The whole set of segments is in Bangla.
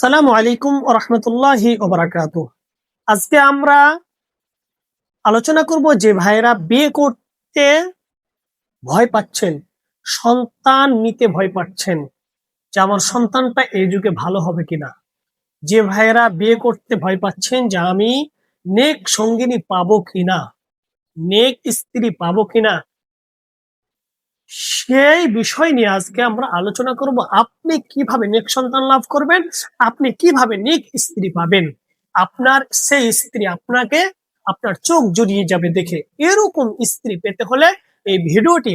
আসসালামু আলাইকুম ওয়া রাহমাতুল্লাহি ওয়া বারাকাতুহু। আজকে আমরা আলোচনা করব যে ভাইরা বিয়ে করতে ভয় পাচ্ছেন, সন্তান নিতে ভয় পাচ্ছেন, যে আমার সন্তানটা এই যুগে ভালো হবে কিনা। যে ভাইরা বিয়ে করতে ভয় পাচ্ছেন যে আমি নেক সঙ্গিনী পাবো কিনা, নেক স্ত্রী পাবো কিনা, সেই বিষয় নিয়ে আজকে আমরা আলোচনা করব। আপনি কিভাবে নেক সন্তান লাভ করবেন, আপনি কিভাবে নেক স্ত্রী পাবেন, আপনার সেই স্ত্রী আপনাকে আপনার চোখ জুড়িয়ে যাবে দেখে। এরকম স্ত্রী পেতে হলে এই ভিডিওটি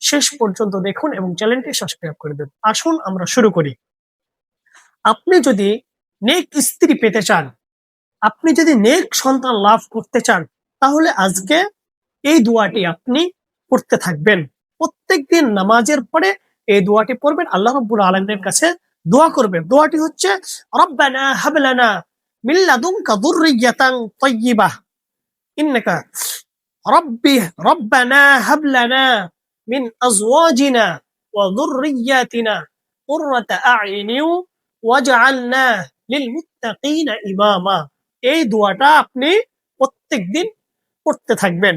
শেষ পর্যন্ত দেখুন এবং চ্যানেলটি সাবস্ক্রাইব করে দেন। আসুন আমরা শুরু করি। আপনি যদি নেক স্ত্রী পেতে চান, আপনি যদি নেক সন্তান লাভ করতে চান, তাহলে আজকে এই দোয়াটি আপনি পড়তে থাকবেন। প্রত্যেকদিন নামাজের পরে এই দোয়াটি পড়বেন, আল্লাহ রাব্বুল আলামিনের কাছে দোয়া করবেন। দোয়াটি হচ্ছে রব্বানা হাব লানা মিন লাদুনকা যুররিয়াতান তাইয়্যিবাহ ইন্নাকা রব্বি রব্বানা হাব লানা মিন আজওয়াজিনা ওয়া যুররিয়াতিনা কুররাতা আ'ইউনিন ওয়াজআলনা লিল মুত্তাকিনা ইমামা। এই দোয়াটা আপনি প্রত্যেকদিন পড়তে থাকবেন।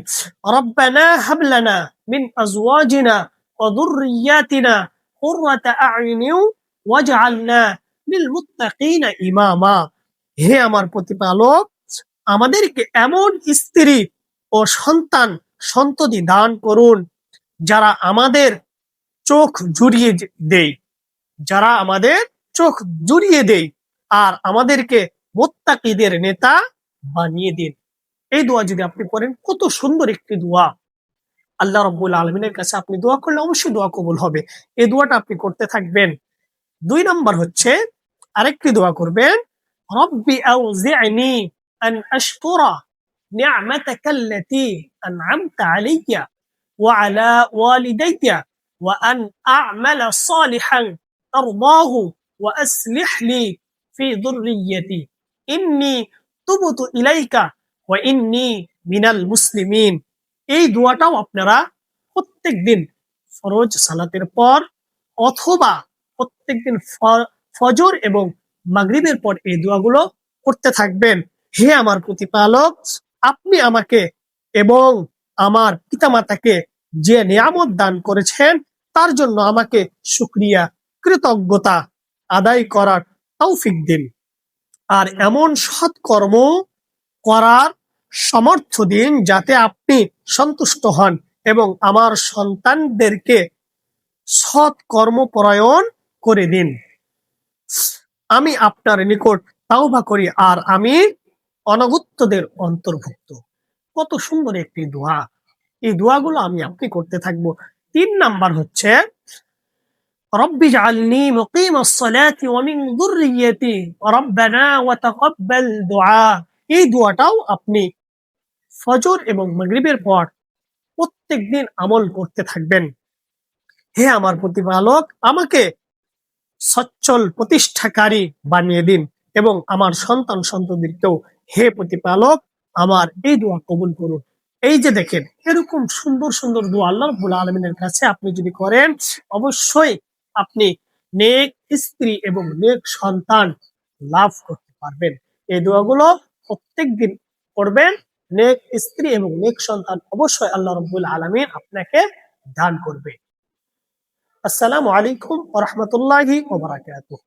রব্বানা হাব লানা মিন আজওয়াজিনা ওয়া যুররিয়াতিনা কুররাতা আ'ইউনিন ওয়াজআলনা লিল মুত্তাকিনা ইমামা। হে আমার প্রতিপালক, আমাদেরকে এমন স্ত্রী ও সন্ততি দান করুন যারা আমাদের চোখ জুড়িয়ে দেয়, যারা আমাদের চোখ জুড়িয়ে দেয়, আর আমাদেরকে মুত্তাকিদের নেতা বানিয়ে দিন। এই দোয়া যদি আপনি করেন, কত সুন্দর একটি দোয়া। আল্লাহ রাব্বুল আলামিনের কাছে আপনি দোয়া করলে অবশ্যই দোয়া কবুল হবে। এই দোয়াটা আপনি করতে থাকবেন। ২ নাম্বার হচ্ছে আরেকটি দোয়া করবেন, রব্বি আউজি'নি আন আশকুরা নি'মাতাকা আল্লাতী আন'আমতা আলাইয়া ওয়া আলা ওয়ালিদাইয়া ওয়া আন আ'মালা সালিহান তারদাহু ওয়া আসলিহ লি ফি যুররিয়্যাতি ইন্নী তুবতু ইলাইকা ওয়া ইন্নী মিনাল মুসলিমিন। এই দোয়াটাও আপনারা প্রত্যেকদিন ফরজ সালাতের পর অথবা প্রত্যেকদিন ফজর এবং মাগরিবের পর এই দোয়াগুলো করতে থাকবেন। হে আমার প্রতিপালক, আপনি আমাকে এবং আমার পিতামাতাকে যে নিয়ামত দান করেছেন তার জন্য আমাকে শুকরিয়া, কৃতজ্ঞতা আদায় করার তৌফিক দিন। আর এমন সৎকর্ম করার সামর্থ্য দিন যাতে আপনি সন্তুষ্ট হন এবং আমার সন্তানদেরকে সৎ কর্মপরায়ণ করে দিন। আমি আপনার নিকট তাওবা করি আর আমি অনগত্যদের অন্তর্ভুক্ত। কত সুন্দর একটি দোয়া। এই দোয়াগুলো আমি আপনি করতে থাকবো। ৩ নাম্বার হচ্ছে রব্বি জাআলনি মুকিমাস সালাতি ওয়া মিন যুররিয়্যাতি রব্বানা ওয়া তাকাব্বাল দুআ। এই দোয়াটাও আপনি ফজর এবং মাগরিবের পর প্রত্যেকদিন আমল করতে থাকবেন। হে আমার প্রতিপালক, আমাকে সচ্ছল প্রতিষ্ঠাকারী বানিয়ে দিন এবং আমার সন্তান সন্ততিদেরকেও হে প্রতিপালক আমার এই দোয়া কবুল করুন। এই যে দেখেন, এরকম সুন্দর সুন্দর দোয়া আল্লাহ রাব্বুল আলামিনের কাছে আপনি যদি করেন, অবশ্যই আপনি নেক স্ত্রী এবং নেক সন্তান লাভ করতে পারবেন। এই দোয়াগুলো প্রত্যেকদিন করবেন। নেক স্ত্রী এবং নেক সন্তান অবশ্যই আল্লাহ রাব্বুল আলামিন আপনাকে দান করবে। আসসালামু আলাইকুম ওয়া রাহমাতুল্লাহি ওয়া বারাকাতুহু।